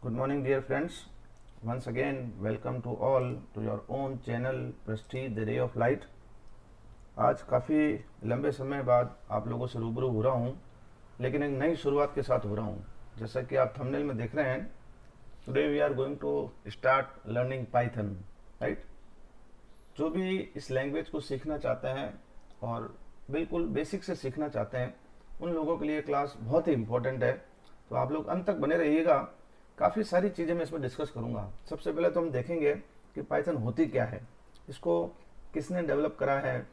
Good morning, dear friends. Once again, welcome to all to your own channel Prestige the Ray of Light. आज काफ़ी लंबे समय बाद आप लोगों से रूबरू हो रहा हूँ, लेकिन एक नई शुरुआत के साथ हो रहा हूँ. जैसा कि आप थंबनेल में देख रहे हैं, today we are going to start learning Python, right. जो भी इस लैंग्वेज को सीखना चाहते हैं और बिल्कुल बेसिक से सीखना चाहते हैं, उन लोगों के लिए क्लास बहुत ही इम्पोर्टेंट है. तो आप लोग अंत तक बने रहिएगा. काफ़ी सारी चीज़ें मैं इसमें डिस्कस करूंगा. सबसे पहले तो हम देखेंगे कि पाइथन होती क्या है, इसको किसने डेवलप करा है,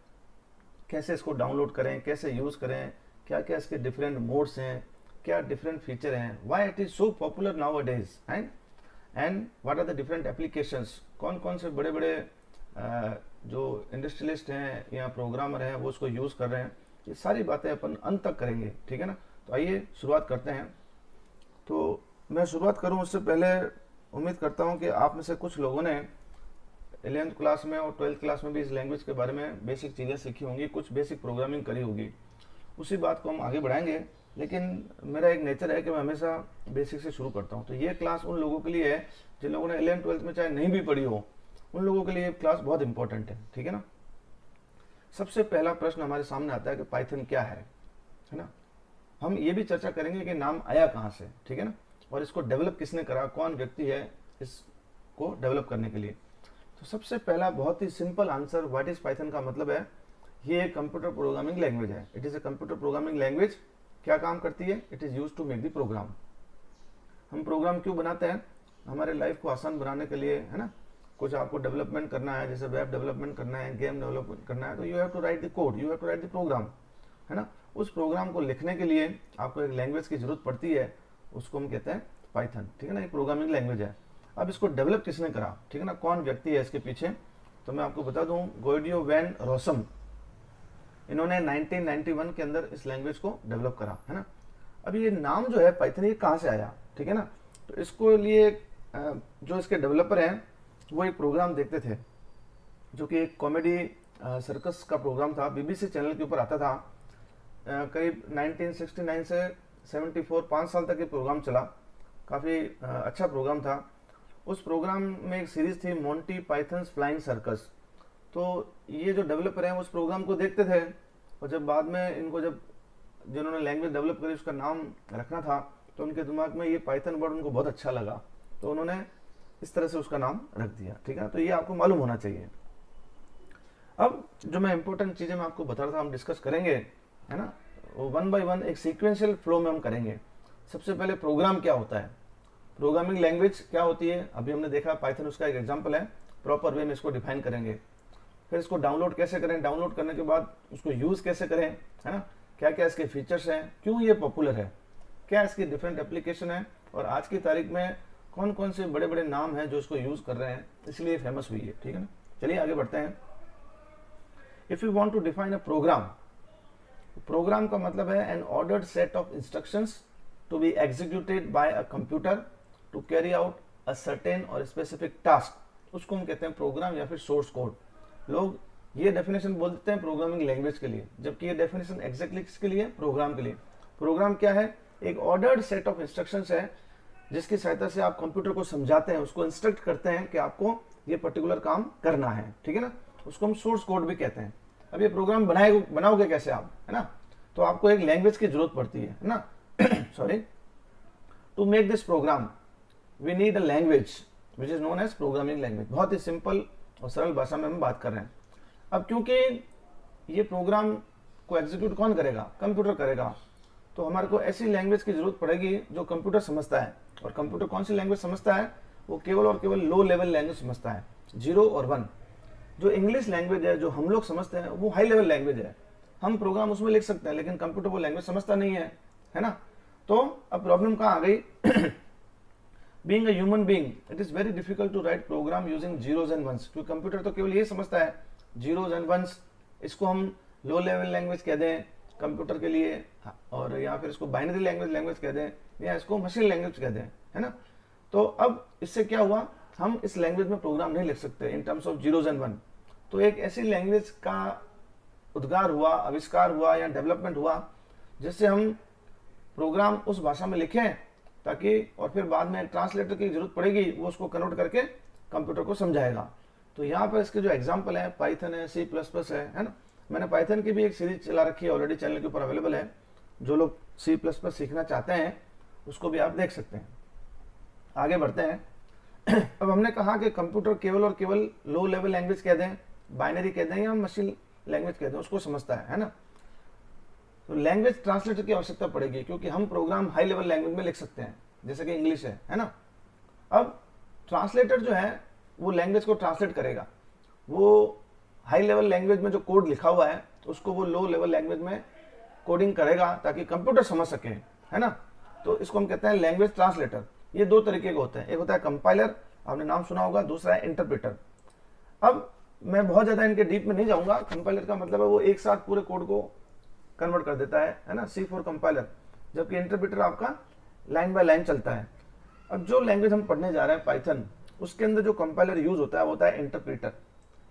कैसे इसको डाउनलोड करें, कैसे यूज़ करें, क्या क्या इसके डिफरेंट मोड्स हैं, क्या डिफरेंट फीचर हैं, why it is so popular nowadays, and what are the different applications. कौन कौन से बड़े बड़े जो इंडस्ट्रियलिस्ट हैं या प्रोग्रामर हैं वो उसको यूज़ कर रहे हैं. ये सारी बातें अपन अंत तक करेंगे, ठीक है ना. तो आइए शुरुआत करते हैं. तो मैं शुरुआत करूं उससे पहले उम्मीद करता हूं कि आप में से कुछ लोगों ने 11th क्लास में और 12th क्लास में भी इस लैंग्वेज के बारे में बेसिक चीज़ें सीखी होंगी, कुछ बेसिक प्रोग्रामिंग करी होगी. उसी बात को हम आगे बढ़ाएंगे, लेकिन मेरा एक नेचर है कि मैं हमेशा बेसिक से शुरू करता हूं. तो ये क्लास उन लोगों के लिए है जिन लोगों ने 11th 12th में चाहे नहीं भी पढ़ी हो, उन लोगों के लिए क्लास बहुत इंपॉर्टेंट है, ठीक है ना. सबसे पहला प्रश्न हमारे सामने आता है कि पाइथन क्या है ना. हम ये भी चर्चा करेंगे कि नाम आया कहाँ से, ठीक है ना, और इसको डेवलप किसने करा, कौन व्यक्ति है इसको डेवलप करने के लिए. तो सबसे पहला बहुत ही simple answer what is Python का मतलब है, ये एक कंप्यूटर प्रोग्रामिंग लैंग्वेज है. It is a computer programming language. क्या काम करती है? It is used to make the program. हम प्रोग्राम क्यों बनाते हैं? हमारे लाइफ को आसान बनाने के लिए, है ना. कुछ आपको डेवलपमेंट करना है, जैसे वेब डेवलपमेंट करना है, गेम डेवलपमेंट करना है, तो you have to write the code, you have to write the program, है ना. उस प्रोग्राम को लिखने के लिए आपको एक लैंग्वेज की जरूरत पड़ती है, उसको हम कहते हैं पाइथन, ठीक है ना. एक प्रोग्रामिंग लैंग्वेज है. अब इसको डेवलप किसने करा, ठीक है ना, कौन व्यक्ति है इसके पीछे, तो मैं आपको बता दूं, गोइडियो वैन रोसम, इन्होंने 1991 के अंदर इस लैंग्वेज को डेवलप करा, है ना. अब ये नाम जो है पाइथन, ये कहाँ से आया, ठीक है ना. तो इसको लिए जो इसके डेवलपर हैं वो एक प्रोग्राम देखते थे जो कि एक कॉमेडी सर्कस का प्रोग्राम था, बीबीसी चैनल के ऊपर आता था. करीब 1969 से 74 5 साल तक ये प्रोग्राम चला. काफ़ी अच्छा प्रोग्राम था. उस प्रोग्राम में एक सीरीज थी मोंटी पाइथन्स फ्लाइंग सर्कस. तो ये जो डेवलपर हैं उस प्रोग्राम को देखते थे, और जब बाद में इनको जब जिन्होंने लैंग्वेज डेवलप करी उसका नाम रखना था, तो उनके दिमाग में ये पाइथन वर्ड उनको बहुत अच्छा लगा, तो उन्होंने इस तरह से उसका नाम रख दिया, ठीक है. तो ये आपको मालूम होना चाहिए. अब जो मैं इंपॉर्टेंट चीज़ें मैं आपको बता रहा था, हम डिस्कस करेंगे, है ना. वो वन बाय वन एक सीक्वेंशियल फ्लो में हम करेंगे. सबसे पहले प्रोग्राम क्या होता है, प्रोग्रामिंग लैंग्वेज क्या होती है, अभी हमने देखा पाइथन उसका एक एग्जांपल है. प्रॉपर वे में इसको डिफाइन करेंगे. फिर इसको डाउनलोड कैसे करें, डाउनलोड करने के बाद उसको यूज़ कैसे करें, है ना. क्या क्या इसके फीचर्स हैं, क्यों ये पॉपुलर है, क्या इसकी डिफरेंट एप्लीकेशन है, और आज की तारीख में कौन कौन से बड़े बड़े नाम हैं जो इसको यूज़ कर रहे हैं, इसलिए फेमस हुई है, ठीक है ना. चलिए आगे बढ़ते हैं. If you want to define a program, program का मतलब है an ordered set of instructions to be executed by a computer to carry out a certain और स्पेसिफिक टास्क. उसको हम कहते हैं प्रोग्राम या फिर सोर्स कोड. लोग ये डेफिनेशन बोलते हैं प्रोग्रामिंग लैंग्वेज के लिए, जबकि ये डेफिनेशन एग्जैक्टली किसके लिए, प्रोग्राम के लिए. प्रोग्राम क्या है? एक ऑर्डर्ड सेट ऑफ इंस्ट्रक्शंस है जिसकी सहायता से आप कंप्यूटर को समझाते हैं, उसको इंस्ट्रक्ट करते हैं कि आपको ये पर्टिकुलर काम करना है, ठीक है ना. उसको हम सोर्स कोड भी कहते हैं. अब ये प्रोग्राम बनाओगे कैसे आप, है ना. तो आपको एक लैंग्वेज की जरूरत पड़ती है ना. Sorry, to make this program we need a language which is known as programming language. बहुत ही सिंपल और सरल भाषा में हम बात कर रहे हैं. अब क्योंकि ये प्रोग्राम को एग्जीक्यूट कौन करेगा, कंप्यूटर करेगा, तो हमारे को ऐसी लैंग्वेज की जरूरत पड़ेगी जो कंप्यूटर समझता है. और कंप्यूटर कौन सी लैंग्वेज समझता है? वो केवल और केवल लो लेवल लैंग्वेज समझता है, 0 और 1. जो इंग्लिश लैंग्वेज है जो हम लोग समझते हैं वो हाई लेवल लैंग्वेज है. हम प्रोग्राम उसमें लिख सकते हैं, लेकिन कंप्यूटर वो लैंग्वेज समझता नहीं है ना. तो अब प्रॉब्लम कहाँ आ गई? Being a human being it is very difficult to write program using zeros and ones. क्योंकि कंप्यूटर तो केवल ये समझता है जीरोज एंड वंस. इसको हम लो लेवल लैंग्वेज कह दें कंप्यूटर के लिए, और या फिर इसको बाइनरी लैंग्वेज कह दें, या इसको मशीन लैंग्वेज कह दें, है ना. तो अब इससे क्या हुआ, हम इस लैंग्वेज में प्रोग्राम नहीं लिख सकते in terms of zeros and one. तो एक ऐसी लैंग्वेज का उद्गार हुआ, आविष्कार हुआ या डेवलपमेंट हुआ जिससे हम प्रोग्राम उस भाषा में लिखें ताकि और फिर बाद में ट्रांसलेटर की जरूरत पड़ेगी, वो उसको कन्वर्ट करके कंप्यूटर को समझाएगा। तो यहाँ पर इसके जो एग्जाम्पल है पाइथन है, C++ है ना। मैंने पाइथन की भी एक सीरीज चला रखी है, ऑलरेडी चैनल के ऊपर अवेलेबल है। जो लोग C++ सीखना चाहते हैं उसको भी आप देख सकते हैं। आगे बढ़ते हैं। अब हमने कहा कि कंप्यूटर केवल और केवल लो लेवल लैंग्वेज कह दें, बाइनरी कह दें या मशीन लैंग्वेज कह दें, उसको समझता है ना। तो लैंग्वेज ट्रांसलेटर की आवश्यकता पड़ेगी, क्योंकि हम प्रोग्राम हाई लेवल लैंग्वेज में लिख सकते हैं, जैसे कि इंग्लिश है ना। अब ट्रांसलेटर जो है वो लैंग्वेज को ट्रांसलेट करेगा, वो हाई लेवल लैंग्वेज में जो कोड लिखा हुआ है उसको वो लो लेवल लैंग्वेज में कोडिंग करेगा ताकि कंप्यूटर समझ सके, है ना। तो इसको हम कहते हैं लैंग्वेज ट्रांसलेटर। ये दो तरीके के होते हैं, एक होता है कंपाइलर, आपने नाम सुना होगा, दूसरा है इंटरप्रेटर। अब मैं बहुत ज्यादा इनके डीप में नहीं जाऊंगा। कंपाइलर का मतलब है वो एक साथ पूरे कोड को कन्वर्ट कर देता है ना, C4 कंपाइलर, जबकि इंटरप्रेटर आपका लाइन बाय लाइन चलता है। अब जो लैंग्वेज हम पढ़ने जा रहे हैं पाइथन, उसके अंदर जो कंपाइलर यूज होता है वो होता है इंटरप्रेटर।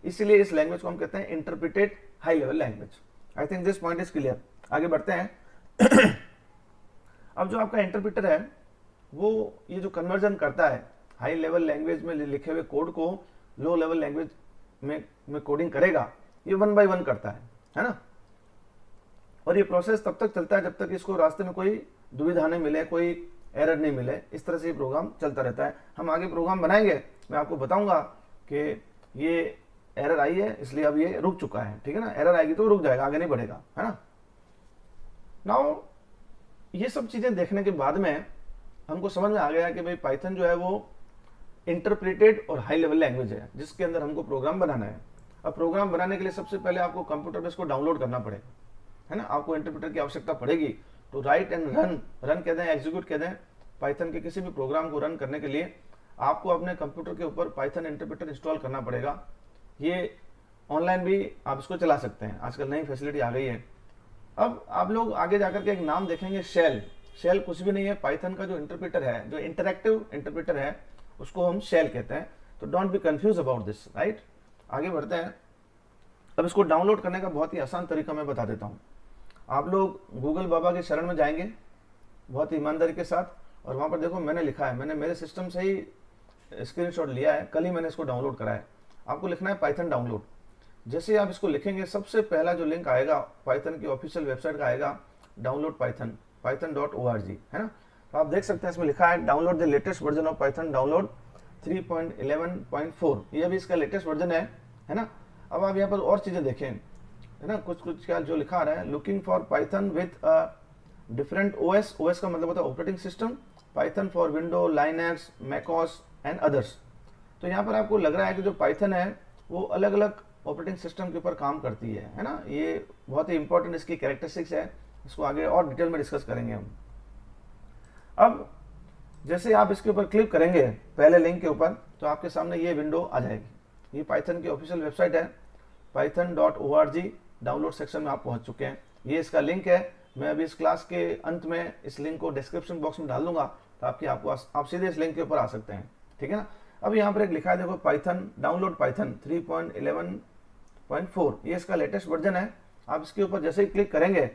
इसीलिए इस लैंग्वेज को हम कहते हैं interpreted high level language. I think this point is clear. आगे बढ़ते हैं। अब जो आपका इंटरप्रेटर है वो ये जो कन्वर्जन करता है हाई लेवल लैंग्वेज में लिखे हुए कोड को लो लेवल लैंग्वेज में कोडिंग करेगा, ये 1 बाय 1 करता है ना। और ये प्रोसेस तब तक चलता है जब तक इसको रास्ते में कोई दुविधा नहीं मिले, कोई एरर नहीं मिले। इस तरह से ये प्रोग्राम चलता रहता है। हम आगे प्रोग्राम बनाएंगे, मैं आपको बताऊंगा कि ये एरर आई है इसलिए अब ये रुक चुका है, ठीक है ना। एरर आएगी तो रुक जाएगा, आगे नहीं बढ़ेगा, है ना। नाउ ये सब चीजें देखने के बाद में हमको समझ में आ गया कि भाई पाइथन जो है वो इंटरप्रेटेड और हाई लेवल लैंग्वेज है जिसके अंदर हमको प्रोग्राम बनाना है। अब प्रोग्राम बनाने के लिए सबसे पहले आपको कंप्यूटर पे इसको डाउनलोड करना पड़ेगा, है ना। आपको इंटरप्रेटर की आवश्यकता पड़ेगी। तो राइट एंड रन कह दें, एग्जीक्यूट कह दें, पाइथन के किसी भी प्रोग्राम को रन करने के लिए आपको अपने कंप्यूटर के ऊपर पाइथन इंटरप्रेटर इंस्टॉल करना पड़ेगा। ये ऑनलाइन भी आप इसको चला सकते हैं, आजकल नई फैसिलिटी आ गई है। अब आप लोग आगे जाकर के एक नाम देखेंगे, शेल। शेल कुछ भी नहीं है, पाइथन का जो इंटरप्रेटर है, जो इंटरैक्टिव इंटरप्रेटर है, उसको हम शेल कहते हैं। तो don't be confuse about this, right. आगे बढ़ते हैं। अब इसको डाउनलोड करने का बहुत ही आसान तरीका मैं बता देता हूँ। आप लोग गूगल बाबा के शरण में जाएंगे बहुत ही ईमानदारी के साथ, और वहां पर देखो मैंने लिखा है, मैंने मेरे सिस्टम से ही स्क्रीनशॉट लिया है, कल ही मैंने इसको डाउनलोड करा है। आपको लिखना है पाइथन डाउनलोड। जैसे आप इसको लिखेंगे सबसे पहला जो लिंक आएगा पाइथन की ऑफिशियल वेबसाइट का आएगा, डाउनलोड पाइथन, python.org, है ना। तो आप देख सकते हैं इसमें लिखा है download the latest version of Python, download 3.11.4। ये भी इसका लेटेस्ट वर्जन है ना। अब आप यहाँ पर और चीजें देखें, है ना, कुछ क्या जो लिखा आ रहा है, looking for Python with different OS. OS का मतलब होता है operating system, Python for window, Linux, macOS and others. तो यहाँ पर आपको लग रहा है कि जो पाइथन है वो अलग अलग ऑपरेटिंग सिस्टम के ऊपर काम करती है ना। ये बहुत ही इंपॉर्टेंट इसकी कैरेक्टरिस्टिक्स है, इसको आगे और डिटेल में डिस्कस करेंगे हम। अब जैसे आप इसके ऊपर क्लिक करेंगे पहले लिंक के ऊपर, तो आपके सामने ये विंडो आ जाएगी। ये पाइथन की ऑफिशियल वेबसाइट है, python.org। डाउनलोड सेक्शन में आप पहुंच चुके हैं। ये इसका लिंक है। मैं अभी इस क्लास के अंत में इस लिंक को डिस्क्रिप्शन बॉक्स में डाल दूंगा, ताकि आप सीधे इस लिंक के ऊपर आ सकते हैं, ठीक है ना। अब यहाँ पर एक लिखा है देखो, पाइथन डाउनलोड पाइथन 3.11.4, ये इसका लेटेस्ट वर्जन है। आप इसके ऊपर जैसे ही क्लिक करेंगे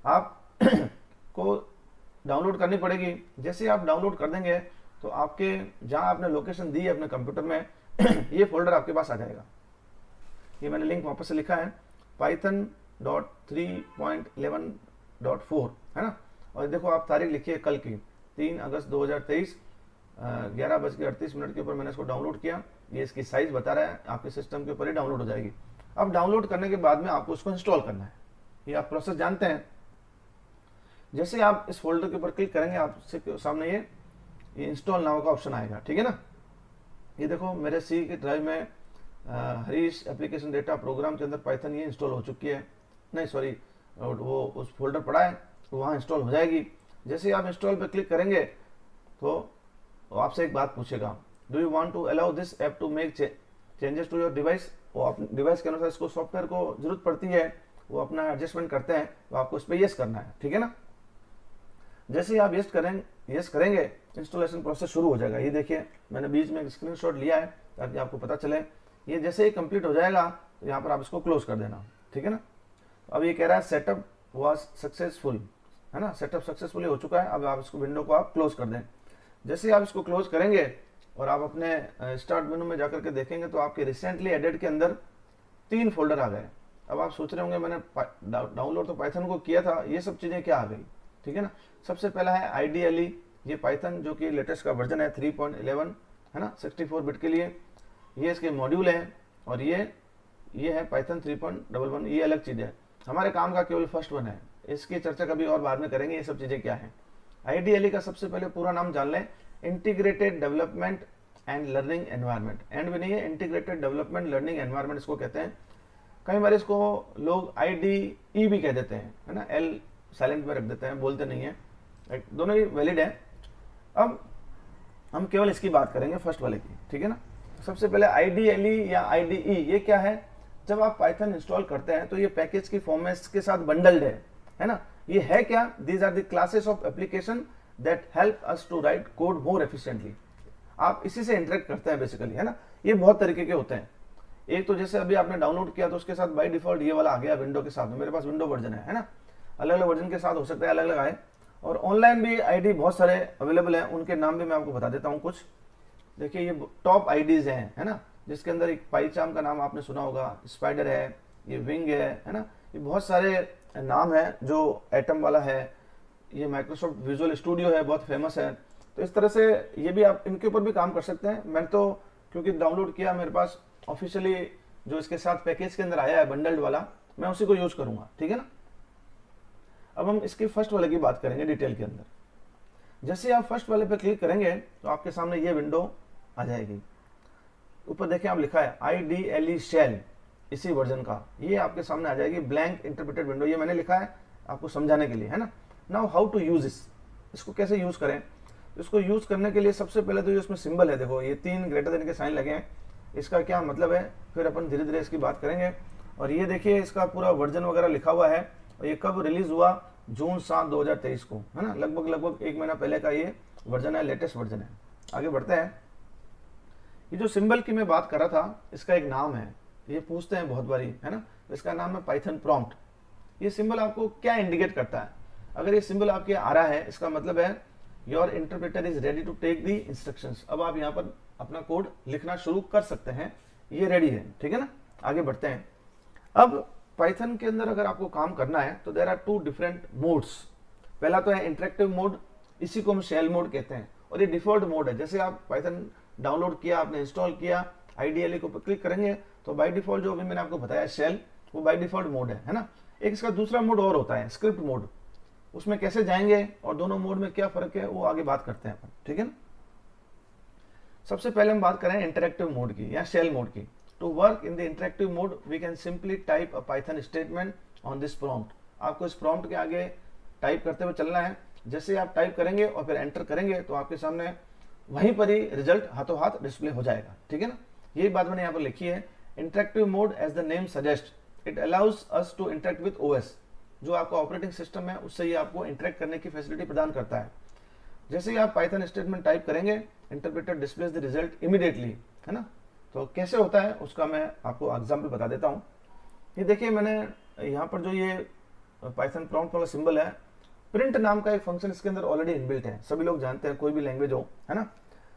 आप को डाउनलोड करनी पड़ेगी। जैसे आप डाउनलोड कर देंगे तो आपके जहां आपने लोकेशन दी है अपने कंप्यूटर में ये फोल्डर आपके पास आ जाएगा। ये मैंने लिंक वापस से लिखा है, python.3.11.4, है ना। और देखो आप तारीख लिखिए कल की, 3 अगस्त 2023 11:38 के ऊपर मैंने इसको डाउनलोड किया। ये इसकी साइज बता रहा है, आपके सिस्टम के ऊपर ही डाउनलोड हो जाएगी। अब डाउनलोड करने के बाद में आपको इसको इंस्टॉल करना है। ये आप प्रोसेस जानते हैं। जैसे आप इस फोल्डर के ऊपर क्लिक करेंगे, आपसे सामने ये इंस्टॉल नाउ का ऑप्शन आएगा, ठीक है ना। ये देखो मेरे सी की ड्राइव में हरीश एप्लीकेशन डेटा प्रोग्राम के अंदर पाइथन ये इंस्टॉल हो चुकी है, नहीं सॉरी, वो उस फोल्डर पड़ा है, तो वहाँ इंस्टॉल हो जाएगी। जैसे आप इंस्टॉल पे क्लिक करेंगे तो आपसे एक बात पूछेगा, do you want to allow this app to make changes to your device. वो अपने डिवाइस के अनुसार इसको सॉफ्टवेयर को जरूरत पड़ती है, वो अपना एडजस्टमेंट करते हैं, तो आपको इस पर यस करना है, ठीक है ना। जैसे ही आप यस करेंगे इंस्टॉलेशन प्रोसेस शुरू हो जाएगा। ये देखिए मैंने बीच में एक स्क्रीनशॉट लिया है ताकि आपको पता चले। ये जैसे ही कंप्लीट हो जाएगा तो यहाँ पर आप इसको क्लोज कर देना, ठीक है ना। अब ये कह रहा है सेटअप वाज सक्सेसफुल, है ना, सेटअप सक्सेसफुली हो चुका है। अब आप इसको विंडो को आप क्लोज कर दें। जैसे ही आप इसको क्लोज करेंगे और आप अपने स्टार्ट मेनू में जाकर के देखेंगे तो आपके रिसेंटली एडेड के अंदर 3 फोल्डर आ गए। अब आप सोच रहे होंगे मैंने डाउनलोड तो पाइथन को किया था, ये सब चीज़ें क्या आ गई, ठीक है ना। सबसे पहला है IDLE, ये पाइथन जो कि लेटेस्ट का वर्जन है 3.11, है ना, 64 बिट के लिए। ये इसके मॉड्यूल हैं और ये है पाइथन 3.11, ये अलग चीज़ है। हमारे काम का केवल फर्स्ट वन है, इसकी चर्चा कभी और बाद में करेंगे, ये सब चीज़ें क्या हैं। IDLE का सबसे पहले पूरा नाम जान लें, integrated development and learning environment. And भी नहीं है, इंटीग्रेटेड डेवलपमेंट लर्निंग एनवायरनमेंट इसको कहते हैं। कई बार इसको लोग IDE भी कह देते हैं, है ना, L साइलेंट में रख देते हैं, बोलते नहीं है, दोनों ही वैलिड है। अब हम केवल इसकी बात करेंगे, फर्स्ट वाले की, ठीक है ना। सबसे पहले IDLE या IDE ये क्या है। जब आप पाइथन इंस्टॉल करते हैं तो ये पैकेज की फॉर्म में इसके साथ बंडल्ड है ना। ये है क्या, these are the classes of application that help us to write code more efficiently. आप इसी से इंटरेक्ट करते हैं बेसिकली, है ना। ये बहुत तरीके के होते हैं। एक तो जैसे अभी आपने डाउनलोड किया तो उसके साथ बाय डिफॉल्ट ये वाला आ गया विंडो के साथ में, मेरे पास विंडो वर्जन है ना। अलग अलग वर्जन के साथ हो सकता है अलग अलग आए। और ऑनलाइन भी ID बहुत सारे अवेलेबल हैं, उनके नाम भी मैं आपको बता देता हूँ कुछ। देखिए ये टॉप IDs हैं, है ना, जिसके अंदर एक पाईचार्म का नाम आपने सुना होगा, स्पाइडर है, ये विंग है ना। ये बहुत सारे नाम है, जो एटम वाला है, ये माइक्रोसॉफ्ट विजुअल स्टूडियो है, बहुत फेमस है। तो इस तरह से ये भी आप इनके ऊपर भी काम कर सकते हैं। मैं तो क्योंकि डाउनलोड किया, मेरे पास ऑफिशियली जो इसके साथ पैकेज के अंदर आया है बंडल्ड वाला, मैं उसी को यूज करूंगा, ठीक है ना। अब हम इसकी फर्स्ट वाले की बात करेंगे डिटेल के अंदर। जैसे आप फर्स्ट वाले पे क्लिक करेंगे तो आपके सामने ये विंडो आ जाएगी। ऊपर देखिए आप लिखा है IDLE शेल, इसी वर्जन का, ये आपके सामने आ जाएगी ब्लैंक इंटरप्रेटेड विंडो। ये मैंने लिखा है आपको समझाने के लिए, है ना। नाउ हाउ टू यूज इसको कैसे यूज करें। इसको यूज करने के लिए सबसे पहले तो ये उसमें सिंबल है, देखो ये 3 ग्रेटर देन के साइन लगे हैं, इसका क्या मतलब है, फिर अपन धीरे धीरे इसकी बात करेंगे। और ये देखिए इसका पूरा वर्जन वगैरह लिखा हुआ है, और ये कब रिलीज हुआ, जून 7, 2023 को, है ना। लगभग 1 महीना पहले का ये वर्जन है, लेटेस्ट वर्जन है। आगे बढ़ते हैं। ये जो सिंबल की मैं बात कर रहा था, इसका एक नाम है, ये पूछते हैं बहुत बारी, है ना। इसका नाम है पाइथन प्रॉम्प्ट। ये सिंबल आपको क्या इंडिकेट करता है। अगर ये सिंबल आपके आ रहा है, इसका मतलब है your interpreter is ready to take the instructions. अब आप यहाँ पर अपना कोड लिखना शुरू कर सकते हैं, ये रेडी है, ठीक है ना। आगे बढ़ते हैं। अब पाइथन के अंदर अगर आपको काम करना है तो देयर आर 2 डिफरेंट मोड्स। पहला तो है इंटरेक्टिव मोड, इसी को हम शेल मोड कहते हैं, और ये डिफॉल्ट मोड है। जैसे आप पाइथन डाउनलोड किया, आपने इंस्टॉल किया, IDLE को क्लिक करेंगे तो बाय डिफॉल्ट जो अभी मैंने आपको बताया शेल, वो बाय डिफॉल्ट मोड है ना। एक इसका दूसरा मोड और होता है स्क्रिप्ट मोड, उसमें कैसे जाएंगे और दोनों मोड में क्या फर्क है वो आगे बात करते हैं अपन, ठीक है ना। सबसे पहले हम बात करें इंटरेक्टिव मोड की या शेल मोड की। To work in the interactive mode we can simply type a Python statement on this prompt. आपको इस प्रॉम्प्ट के आगे टाइप करते हुए चलना है। जैसे आप टाइप करेंगे और फिर एंटर करेंगे तो आपके सामने वहीं पर ही रिजल्ट हाथों हाथ डिस्प्ले हो जाएगा, ठीक है ना। यही बात मैंने यहाँ पर लिखी है। Interactive mode as the name suggest it allows us to interact with OS। जो आपका ऑपरेटिंग सिस्टम है उससे ये आपको इंटरेक्ट करने की फैसिलिटी प्रदान करता है। जैसे ही आप पाइथन स्टेटमेंट टाइप करेंगे, interpreter displays the result immediately, है ना। तो कैसे होता है उसका मैं आपको एग्जांपल बता देता हूँ। ये देखिए मैंने यहाँ पर जो ये पाइथन प्रॉम्प्ट वाला सिंबल है, प्रिंट नाम का एक फंक्शन इसके अंदर ऑलरेडी इनबिल्ट है, सभी लोग जानते हैं, कोई भी लैंग्वेज हो, है ना।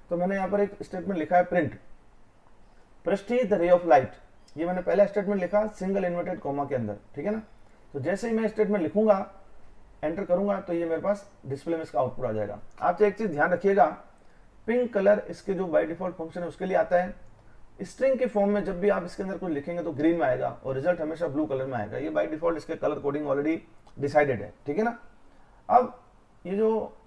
तो मैंने यहाँ पर एक स्टेटमेंट लिखा है print Prishthi the ray of light. ये मैंने पहला स्टेटमेंट लिखा सिंगल इन्वर्टेड कॉमा के अंदर, ठीक है ना। तो जैसे ही मैं स्टेटमेंट लिखूंगा, एंटर करूंगा, तो ये मेरे पास डिस्प्ले में इसका आउटपुट आ जाएगा। आप एक चीज ध्यान रखिएगा, पिंक कलर इसके जो बाय डिफॉल्ट फंक्शन है उसके लिए आता है। स्ट्रिंग के फॉर्म में जब भी आप इसके अंदर कुछ लिखेंगे तो ग्रीन में आएगा और रिजल्ट हमेशा ब्लू कलर में आएगा। ये बाय डिफॉल्ट इसके कलर कोडिंग ऑलरेडी डिसाइडेड है, ठीक है ना। अब ये जो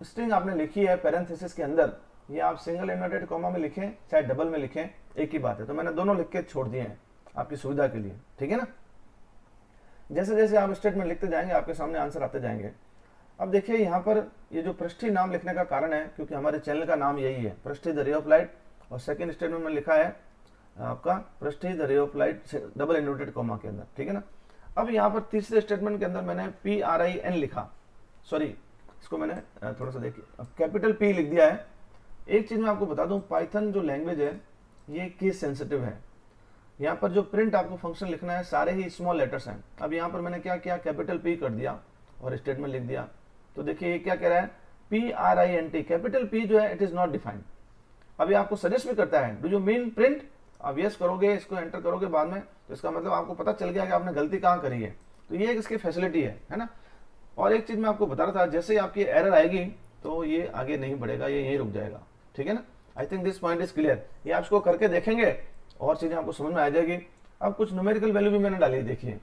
स्ट्रिंग आपने लिखी है पैरेंथेसिस के अंदर, ये आप सिंगल इन्वर्टेड कॉमा में लिखें चाहे डबल में लिखें, एक ही बात है। तो मैंने दोनों लिख के छोड़ दिए हैं आपकी सुविधा के लिए, ठीक है ना। जैसे जैसे आप स्टेटमेंट लिखते जाएंगे आपके सामने आंसर आते जाएंगे। अब देखिए यहाँ पर ये जो पृष्ठी नाम लिखने का कारण है क्योंकि हमारे चैनल का नाम यही है, Prishthi the ray of light, और सेकंड स्टेटमेंट में लिखा है आपका Prishthi the ray of light double inverted comma के अंदर, ठीक है ना। अब यहाँ पर तीसरे स्टेटमेंट के अंदर मैंने PRIN लिखा, सॉरी इसको मैंने थोड़ा सा देखिए कैपिटल P लिख दिया है। एक चीज मैं आपको बता दूं, पाइथन जो लैंग्वेज है ये केस सेंसिटिव है। यहाँ पर जो प्रिंट आपको फंक्शन लिखना है सारे ही स्मॉल लेटर्स हैं। अब यहाँ पर मैंने क्या किया, कैपिटल P कर दिया और स्टेटमेंट लिख दिया। तो देखिए ये क्या कह रहा है, PRINT, कैपिटल P जो है इट इज नॉट डिफाइंड। अभी आपको सजेस्ट भी करता है डू यू मीन प्रिंट, आप यस करोगे, इसको एंटर करोगे बाद में, तो इसका मतलब आपको पता चल गया कि आपने गलती कहाँ करी है। तो ये इसकी फैसिलिटी है ना। और एक चीज मैं आपको बता रहा था, जैसे ही आपकी एरर आएगी तो ये आगे नहीं बढ़ेगा, ये यहीं रुक जाएगा, ठीक है ना। आई think this point is clear. ये आप इसको करके देखेंगे और चीजें आपको समझ में आ जाएगी। अब कुछ न्यूमेरिकल वैल्यू भी मैंने डाली, देखिए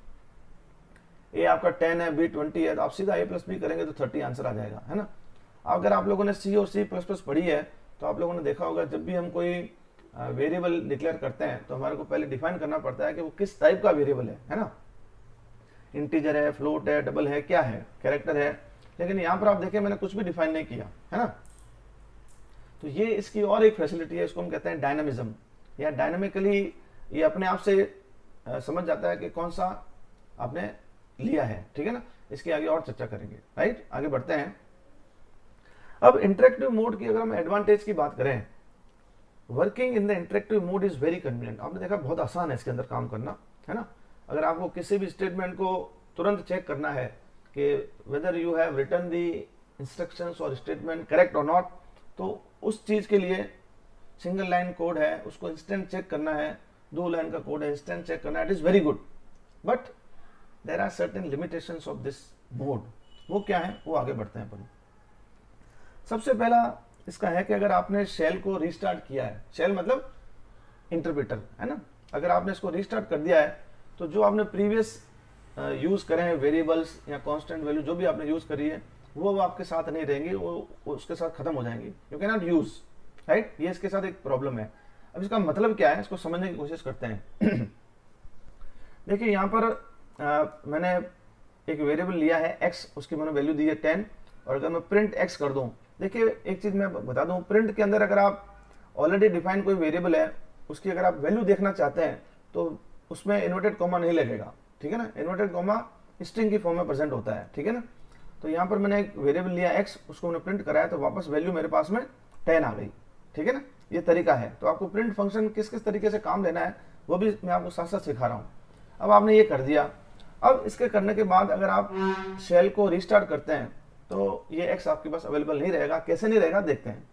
ए आपका 10 है, बी 20 है, तो आप सीधा A+B करेंगे तो 30 आंसर आ जाएगा, है ना। अगर आप लोगों ने C और C++ पढ़ी है तो आप लोगों ने देखा होगा जब भी हम कोई वेरिएबल डिक्लेयर करते हैं तो हमारे को पहले डिफाइन करना पड़ता है कि वो किस टाइप का वेरिएबल है ना। इंटीजर है, फ्लोट है, डबल है, क्या है, कैरेक्टर है। लेकिन यहाँ पर आप देखें मैंने कुछ भी डिफाइन नहीं किया, है ना। तो ये इसकी और एक फैसिलिटी है, इसको हम कहते हैं डायनामिज्म, या डायनामिकली ये अपने आप से समझ जाता है कि कौन सा आपने लिया है, ठीक है ना। इसकी आगे और चर्चा करेंगे, राइट। आगे बढ़ते हैं। अब इंटरेक्टिव मोड की अगर हम एडवांटेज की बात करें, working in the interactive mode is very convenient. आपने देखा बहुत आसान है इसके अंदर काम करना, है ना। अगर आपको किसी भी स्टेटमेंट को तुरंत चेक करना है कि whether you have written the instructions और स्टेटमेंट करेक्ट और नॉट, तो उस चीज के लिए सिंगल लाइन कोड है, उसको इंस्टेंट चेक करना है, 2 लाइन का कोड है, इंस्टेंट चेक करना है, it is very good. But there are certain limitations of this mode. वो क्या है, वो आगे बढ़ते हैं अपन। सबसे पहला इसका है कि अगर आपने शेल को रीस्टार्ट किया है, शेल मतलब इंटरप्रेटर, है ना। अगर आपने इसको रीस्टार्ट कर दिया है तो जो आपने प्रीवियस यूज करे हैं वेरिएबल्स या कांस्टेंट वैल्यू जो भी आपने यूज करी है वो आपके साथ नहीं रहेंगी, वो उसके साथ खत्म हो जाएंगी, you can not use, right. ये इसके साथ एक प्रॉब्लम है। अब इसका मतलब क्या है, इसको समझने की कोशिश करते हैं। देखिए यहाँ पर मैंने एक वेरिएबल लिया है x, उसकी मैंने वैल्यू दी है 10, और अगर मैं प्रिंट x कर दूं, देखिए एक चीज मैं बता दूं, प्रिंट के अंदर अगर आप ऑलरेडी डिफाइन कोई वेरिएबल है उसकी अगर आप वैल्यू देखना चाहते हैं तो उसमें इन्वर्टेड कॉमा नहीं लगेगा, ठीक है ना। इन्वर्टेड कॉमा स्ट्रिंग की फॉर्म में प्रेजेंट होता है, ठीक है ना। तो यहाँ पर मैंने एक वेरिएबल लिया x, उसको मैंने प्रिंट कराया तो वापस वैल्यू मेरे पास में 10 आ गई, ठीक है ना। ये तरीका है। तो आपको प्रिंट फंक्शन किस किस तरीके से काम लेना है वो भी मैं आपको साथ साथ सिखा रहा हूँ। अब आपने ये कर दिया। अब इसके करने के बाद अगर आप शेल को रीस्टार्ट करते हैं तो ये x आपके पास अवेलेबल नहीं रहेगा। कैसे नहीं रहेगा देखते हैं।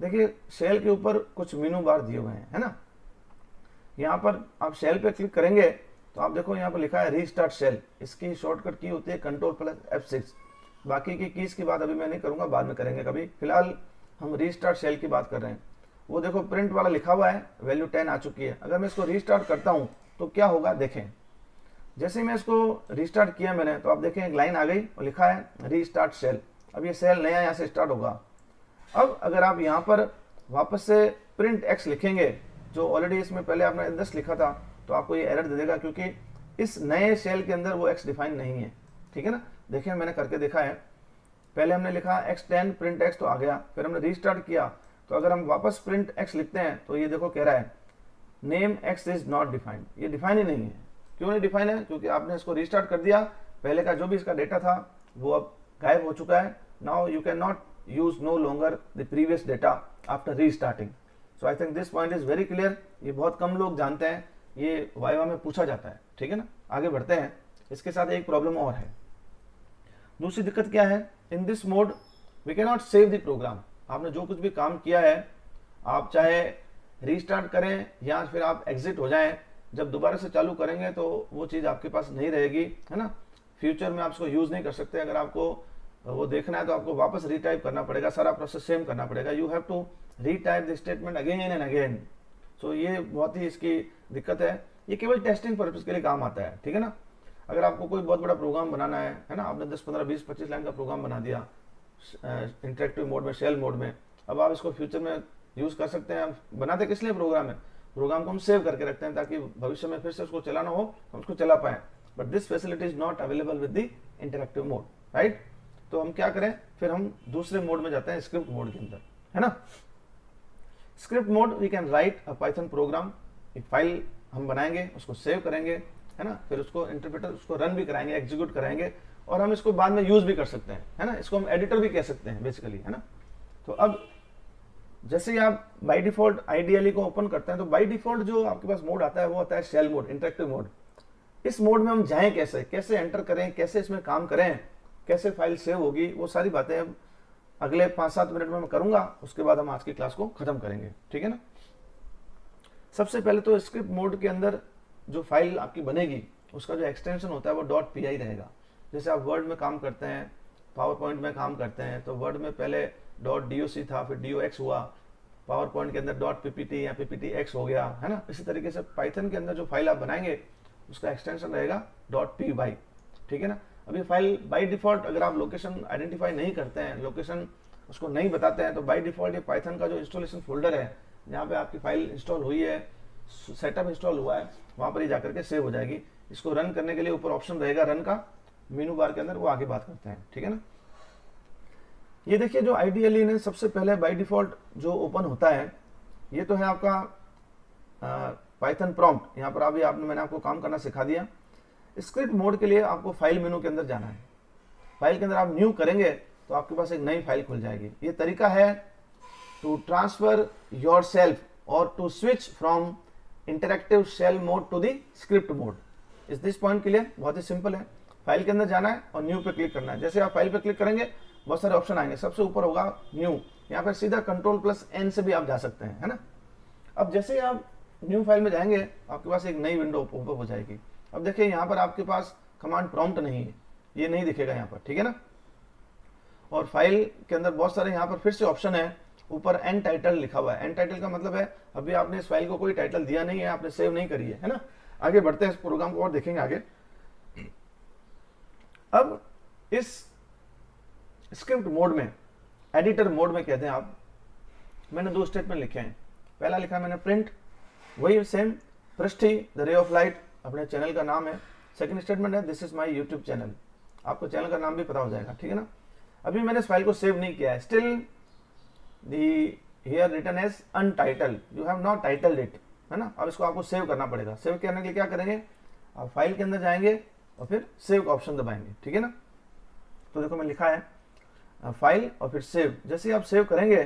देखिए शेल के ऊपर कुछ मेनू बार दिए हुए हैं, है ना। यहाँ पर आप शेल पे क्लिक करेंगे तो आप देखो यहाँ पर लिखा है रीस्टार्ट शेल। इसकी शॉर्टकट की होती है Ctrl+F6। बाकी की कीज की बात अभी मैं नहीं करूंगा, बाद में करेंगे कभी। फिलहाल हम रीस्टार्ट शेल की बात कर रहे हैं। वो देखो प्रिंट वाला लिखा हुआ है, वैल्यू 10 आ चुकी है। अगर मैं इसको रीस्टार्ट करता हूँ तो क्या होगा देखें। जैसे मैं इसको रीस्टार्ट किया मैंने तो आप देखें एक लाइन आ गई और लिखा है रीस्टार्ट शेल। अब ये शेल नया यहाँ से स्टार्ट होगा। अब अगर आप यहाँ पर वापस से प्रिंट x लिखेंगे जो ऑलरेडी इसमें पहले आपने 10 लिखा था तो आपको ये एरर दे देगा क्योंकि इस नए शेल के अंदर वो x डिफाइन नहीं है, ठीक है ना। देखिए मैंने करके देखा है, पहले हमने लिखा x10 प्रिंट x तो आ गया, फिर हमने रीस्टार्ट किया तो अगर हम वापस प्रिंट x लिखते हैं तो ये देखो कह रहा है name x is not defined. ये डिफाइन ही नहीं है। क्यों नहीं डिफाइन है? क्योंकि आपने इसको रीस्टार्ट कर दिया, पहले का जो भी इसका डेटा था वो अब गायब हो चुका है। Now you can not use no longer the previous data after restarting. So I think this point is very clear. ये बहुत कम लोग जानते हैं, ये वाइवा में पूछा जाता है, ठीक है ना। आगे बढ़ते हैं। इसके साथ एक प्रॉब्लम और है। दूसरी दिक्कत क्या है, in this mode we can not save the program. आपने जो कुछ भी काम किया है आप चाहे रीस्टार्ट करें या फिर आप एग्जिट हो जाएं, जब दोबारा से चालू करेंगे तो वो चीज़ आपके पास नहीं रहेगी, है ना। फ्यूचर में आप इसको यूज़ नहीं कर सकते। अगर आपको वो देखना है तो आपको वापस रीटाइप करना पड़ेगा, सारा प्रोसेस सेम करना पड़ेगा। You have to retype the statement again and again. So ये बहुत ही इसकी दिक्कत है। ये केवल टेस्टिंग पर्पज के लिए काम आता है, ठीक है ना। अगर आपको कोई बहुत बड़ा प्रोग्राम बनाना है ना, आपने 10, 15, 20, 25 लाइन का प्रोग्राम बना दिया इंटरेक्टिव मोड में, शेल मोड में, अब आप इसको फ्यूचर में यूज कर सकते हैं। बनाते किस लिए प्रोग्राम है? प्रोग्राम को हम सेव करके रखते हैं ताकि भविष्य में फिर से उसको चलाना हो हम उसको चला पाए। But this facility is not available with the interactive mode, right. तो हम क्या करें, फिर हम दूसरे मोड में जाते हैं, स्क्रिप्ट मोड के अंदर, है ना। Script mode we can write a Python program. एक फाइल हम बनाएंगे, उसको सेव करेंगे, है ना, फिर उसको इंटरप्रेटर उसको रन भी कराएंगे, एग्जीक्यूट कराएंगे, और हम इसको बाद में यूज भी कर सकते हैं, है ना। इसको हम एडिटर भी कह सकते हैं बेसिकली, है ना। तो अब जैसे ही आप बाय डिफॉल्ट आईडीएलई को ओपन करते हैं तो बाय डिफॉल्ट जो आपके पास मोड आता है वो आता है शेल मोड, इंटरेक्टिव मोड। इस मोड में हम जाएं कैसे, कैसे एंटर करें, कैसे इसमें काम करें, कैसे फाइल सेव होगी, वो सारी बातें अब अगले 5-7 मिनट में मैं करूंगा। उसके बाद हम आज की क्लास को खत्म करेंगे, ठीक है ना। सबसे पहले तो स्क्रिप्ट मोड के अंदर जो फाइल आपकी बनेगी उसका जो एक्सटेंशन होता है वो .py रहेगा। जैसे आप वर्ड में काम करते हैं, पावर पॉइंट में काम करते हैं, तो वर्ड में पहले .doc था, फिर dox हुआ, पावर पॉइंट के अंदर .ppt या pptx हो गया, है ना। इसी तरीके से पाइथन के अंदर जो फाइल आप बनाएंगे उसका एक्सटेंशन रहेगा .py, ठीक है ना। अभी फाइल बाय डिफॉल्ट अगर आप लोकेशन आइडेंटिफाई नहीं करते हैं, लोकेशन उसको नहीं बताते हैं, तो बाय डिफॉल्ट ये पाइथन का जो इंस्टॉलेशन फोल्डर है जहाँ पे आपकी फाइल इंस्टॉल हुई है, सेटअप इंस्टॉल हुआ है, वहाँ पर ही जाकर के सेव हो जाएगी। इसको रन करने के लिए ऊपर ऑप्शन रहेगा रन का, मेनू बार के अंदर, वो आगे बात करते हैं, ठीक है ना। ये देखिए जो आइडियली ने सबसे पहले बाय डिफॉल्ट जो ओपन होता है ये तो है आपका पाइथन प्रॉम्प्ट। यहाँ पर अभी मैंने आपको काम करना सिखा दिया। स्क्रिप्ट मोड के लिए आपको फाइल मेनू के अंदर जाना है। फाइल के अंदर आप न्यू करेंगे तो आपके पास एक नई फाइल खुल जाएगी। ये तरीका है टू ट्रांसफर योर सेल्फ और to switch from interactive shell mode to the script mode. इस दिस पॉइंट के लिए बहुत ही सिंपल है, फाइल के अंदर जाना है और न्यू पे क्लिक करना है। जैसे आप फाइल पे क्लिक करेंगे बहुत सारे ऑप्शन आएंगे, सबसे ऊपर होगा न्यू, यहाँ पर सीधा Ctrl+N से भी आप जा सकते हैं, है ना। अब जैसे ही आप न्यू फाइल में जाएंगे आपके पास एक नई विंडो ओपन हो जाएगी। अब देखिए यहाँ पर आपके पास कमांड प्रॉम्प्ट नहीं है, ये नहीं दिखेगा यहाँ पर, ठीक है ना। और फाइल के अंदर बहुत सारे यहाँ पर फिर से ऑप्शन है, ऊपर एन टाइटल लिखा हुआ है। एन टाइटल का मतलब है अभी आपने इस फाइल को कोई टाइटल दिया नहीं है, आपने सेव नहीं करी है ना। आगे बढ़ते हैं, इस प्रोग्राम को और देखेंगे आगे। अब इस स्क्रिप्ट मोड में, एडिटर मोड में कहते हैं आप, मैंने 2 स्टेटमेंट लिखे हैं। पहला लिखा मैंने प्रिंट, वही same Prishthi the ray of light अपने चैनल का नाम है। सेकंड स्टेटमेंट है this is my YouTube channel, आपको चैनल का नाम भी पता हो जाएगा, ठीक है ना। अभी मैंने इस फाइल को सेव नहीं किया है, still the here written as untitled, you have not titled it, है ना। अब इसको आपको सेव करना पड़ेगा। सेव करने के लिए क्या करेंगे, आप फाइल के अंदर जाएंगे और फिर सेव का ऑप्शन दबाएंगे, ठीक है ना। तो देखो मैं लिखा है फाइल और फिर सेव। जैसे ही आप सेव करेंगे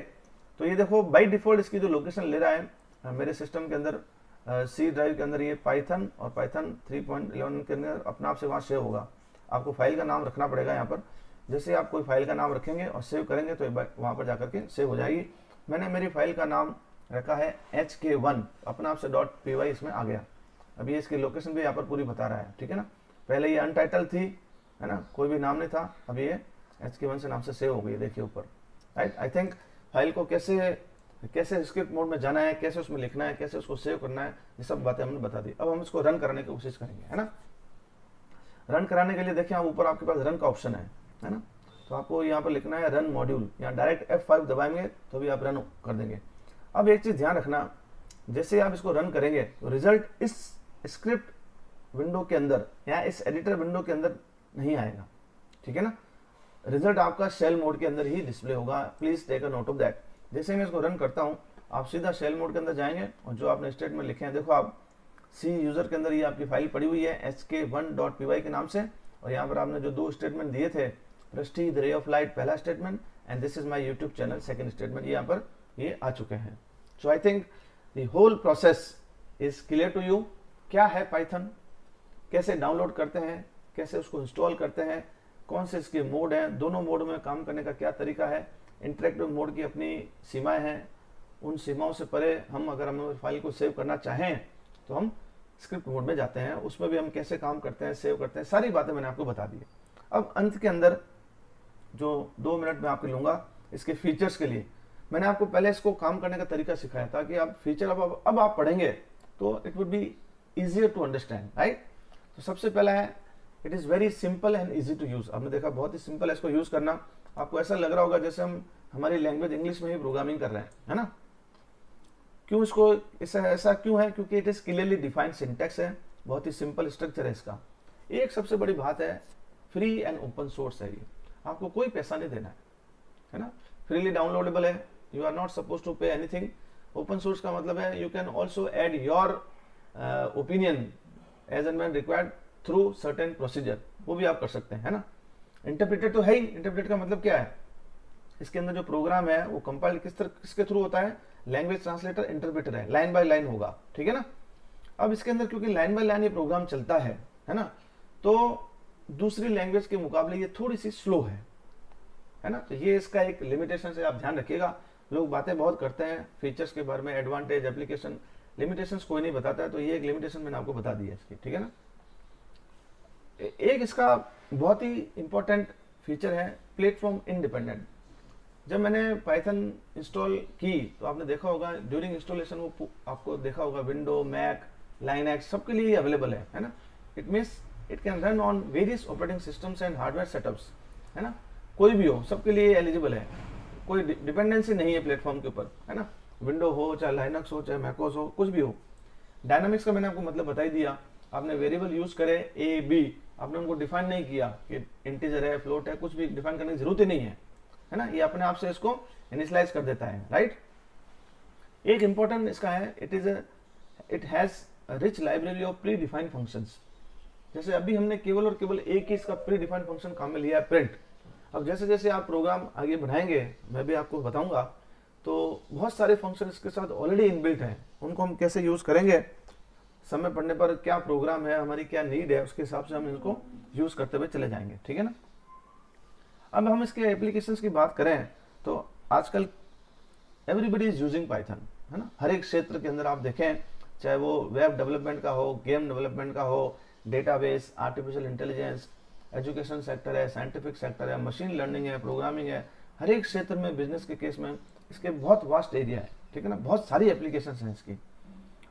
तो ये देखो बाय डिफॉल्ट इसकी जो लोकेशन ले रहा है मेरे सिस्टम के अंदर सी ड्राइव के अंदर, ये पाइथन और पाइथन 3.11 के अंदर अपने आप से वहाँ सेव होगा। आपको फाइल का नाम रखना पड़ेगा यहाँ पर। जैसे आप कोई फाइल का नाम रखेंगे और सेव करेंगे तो वहाँ पर जाकर के सेव हो जाएगी। मैंने मेरी फाइल का नाम रखा है HK1, अपना आप से .py इसमें आ गया। अभी इसकी लोकेशन भी यहाँ पर पूरी बता रहा है, ठीक है ना। पहले ये अनटाइटल थी, है ना, कोई भी नाम नहीं था, अभी ये HK1 से नाम से सेव हो गई, देखिए ऊपर, राइट। आई थिंक फाइल को कैसे स्क्रिप्ट मोड में जाना है, कैसे उसमें लिखना है, कैसे उसको सेव करना है, ये सब बातें हमने बता दी। अब हम इसको रन करने की कोशिश करेंगे, है ना। रन कराने के लिए देखिए आप ऊपर आपके पास रन का ऑप्शन है ना। तो आपको यहाँ पर लिखना है रन मॉड्यूल, यहाँ डायरेक्ट F5 दबाएंगे तो भी आप रन कर देंगे। अब एक चीज ध्यान रखना, जैसे आप इसको रन करेंगे तो रिजल्ट इस स्क्रिप्ट विंडो के अंदर या इस एडिटर विंडो के अंदर नहीं आएगा, ठीक है ना। रिजल्ट आपका शेल मोड के अंदर ही डिस्प्ले होगा, please take a note of that. जैसे मैं इसको रन करता हूँ आप सीधा शेल मोड के अंदर जाएंगे और जो आपने स्टेटमेंट लिखे हैं, देखो आप सी यूजर के अंदर ये आपकी फाइल पड़ी हुई है HK1.py के नाम से, और यहाँ पर आपने जो 2 स्टेटमेंट दिए थे, Prishthi the ray of light पहला statement and this is my YouTube channel second statement, यहाँ पर ये आ चुके हैं। So I think the whole process is clear to you. क्या है पाइथन, कैसे डाउनलोड करते हैं, कैसे उसको इंस्टॉल करते हैं, कौन से इसके मोड हैं, दोनों मोड में काम करने का क्या तरीका है। इंटरेक्टिव मोड की अपनी सीमाएं हैं, उन सीमाओं से परे अगर हम फाइल को सेव करना चाहें तो हम स्क्रिप्ट मोड में जाते हैं, उसमें भी हम कैसे काम करते हैं, सेव करते हैं, सारी बातें मैंने आपको बता दी। अब अंत के अंदर जो 2 मिनट में आपके लूंगा इसके फीचर्स के लिए, मैंने आपको पहले इसको काम करने का तरीका सिखाया ताकि आप फीचर अब आप पढ़ेंगे तो it would be easier to understand, right. तो सबसे पहला है it is very simple and easy to use. आपने देखा बहुत ही सिंपल है इसको यूज करना। आपको ऐसा लग रहा होगा जैसे हम हमारी लैंग्वेज इंग्लिश में ही प्रोग्रामिंग कर रहे हैं, है ना। क्यों इसको ऐसा क्यों है, क्योंकि it is clearly defined syntax है, बहुत ही सिंपल स्ट्रक्चर है इसका। एक सबसे बड़ी बात है फ्री एंड ओपन सोर्स है, ये आपको कोई पैसा नहीं देना है ना, फ्रीली डाउनलोडेबल है, you are not suppose to pay anything. Open source का मतलब है you can also add your opinion as and when required through certain procedure, वो भी आप कर सकते हैं, है ना। इंटरप्रेटर तो है ही, इंटरप्रेटर का मतलब क्या है, इसके अंदर जो प्रोग्राम है वो कंपाइल किसके थ्रू होता है, लैंग्वेज ट्रांसलेटर इंटरप्रेटर है, लाइन बाय लाइन होगा, ठीक है ना। अब इसके अंदर क्योंकि लाइन बाय लाइन ये प्रोग्राम चलता है ना, तो दूसरी लैंग्वेज के मुकाबले ये थोड़ी सी स्लो है ना। तो ये इसका एक लिमिटेशन है, आप ध्यान रखिएगा। लोग बातें बहुत करते हैं फीचर्स के बारे में, एडवांटेज, एप्लीकेशन, लिमिटेशंस कोई नहीं बताता है, तो ये एक लिमिटेशन मैंने आपको बता दी है इसकी, ठीक है ना। एक इसका बहुत ही इंपॉर्टेंट फीचर है प्लेटफॉर्म इंडिपेंडेंट। जब मैंने पाइथन इंस्टॉल की तो आपने देखा होगा ड्यूरिंग इंस्टॉलेशन वो आपको देखा होगा विंडो, मैक, लाइनक्स सबके लिए अवेलेबल है ना। It means it can run on various operating systems and hardware setups, है ना। कोई भी हो, सबके लिए एलिजिबल है, कोई डिपेंडेंसी नहीं है प्लेटफॉर्म के ऊपर, है ना। विंडो हो, चाहे लाइनक्स हो, चाहे मैकोस हो, कुछ भी हो। डायनामिक्स का मैंने आपको मतलब बता ही दिया। आपने वेरिएबल यूज करे ए बी, आपने उनको डिफाइन नहीं किया कि इंटीजर है, फ्लोट है, कुछ भी डिफाइन करने की जरूरत ही नहीं है ना। ये अपने आप से इसको इनिशियलाइज कर देता है, राइट। एक इंपॉर्टेंट इसका है, it has rich library of pre defined functions. जैसे अभी हमने केवल और केवल एक ही इसका प्री डिफाइंड फंक्शन काम में लिया है, प्रिंट। अब जैसे जैसे आप प्रोग्राम आगे बढ़ाएंगे, मैं भी आपको बताऊंगा, तो बहुत सारे फंक्शन इसके साथ ऑलरेडी इनबिल्ट हैं। उनको हम कैसे यूज करेंगे, समय पड़ने पर क्या प्रोग्राम है, हमारी क्या नीड है, उसके हिसाब से हम इनको यूज करते हुए चले जाएंगे, ठीक है ना। अब हम इसके एप्लीकेशंस की बात करें तो आजकल एवरीबडी इज यूजिंग पाइथन, है ना। हर एक क्षेत्र के अंदर आप देखें, चाहे वो वेब डेवलपमेंट का हो, गेम डेवलपमेंट का हो, database, artificial intelligence, education sector है, साइंटिफिक सेक्टर है, मशीन लर्निंग है, प्रोग्रामिंग है, हर एक क्षेत्र में, बिजनेस के केस में इसके बहुत वास्ट एरिया है, ठीक है ना। बहुत सारी एप्लीकेशन हैं इसकी।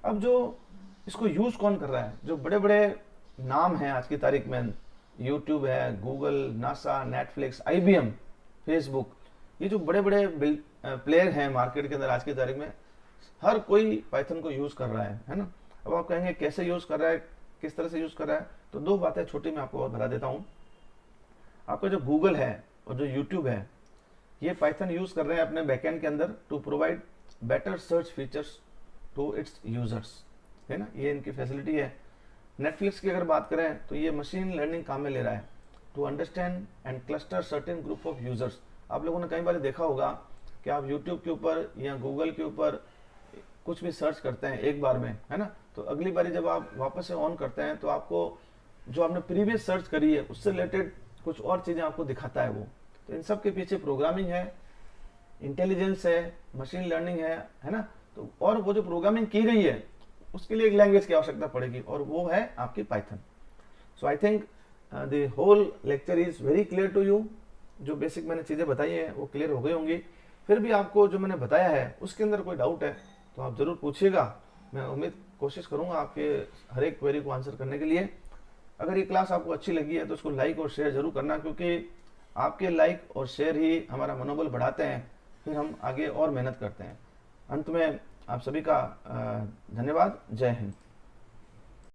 अब जो इसको यूज कौन कर रहा है, जो बड़े बड़े नाम हैं आज की तारीख में, यूट्यूब है, Google, NASA, Netflix, IBM, Facebook, ये जो बड़े बड़े प्लेयर हैं मार्केट के अंदर आज की तारीख में, हर कोई पाइथन को यूज कर रहा है ना। अब आप कहेंगे कैसे यूज कर रहा है, किस तरह से यूज कर रहा है, तो दो बातें छोटी मैं आपको और बता देता हूँ। आपका जो गूगल है और जो यूट्यूब है, ये पाइथन यूज कर रहे हैं अपने बैकएंड के अंदर to provide better search features to its users, है ना। ये इनकी फैसिलिटी है। नेटफ्लिक्स की अगर बात करें तो ये मशीन लर्निंग काम में ले रहा है to understand and cluster certain group of users. आप लोगों ने कई बार देखा होगा कि आप यूट्यूब के ऊपर या गूगल के ऊपर कुछ भी सर्च करते हैं एक बार में, है ना, तो अगली बारी जब आप वापस से ऑन करते हैं तो आपको जो आपने प्रीवियस सर्च करी है उससे रिलेटेड कुछ और चीजें आपको दिखाता है वो। तो इन सब के पीछे प्रोग्रामिंग है, इंटेलिजेंस है, मशीन लर्निंग है ना। तो और वो जो प्रोग्रामिंग की गई है उसके लिए एक लैंग्वेज की आवश्यकता पड़ेगी और वो है आपकी Python. So I think the whole lecture is very clear to you. जो बेसिक मैंने चीज़ें बताई हैं वो क्लियर हो गई होंगी। फिर भी आपको जो मैंने बताया है उसके अंदर कोई डाउट है तो आप ज़रूर पूछिएगा। मैं कोशिश करूँगा आपके हर एक क्वेरी को आंसर करने के लिए। अगर ये क्लास आपको अच्छी लगी है तो उसको लाइक और शेयर जरूर करना, क्योंकि आपके लाइक और शेयर ही हमारा मनोबल बढ़ाते हैं, फिर हम आगे और मेहनत करते हैं। अंत में आप सभी का धन्यवाद। जय हिंद।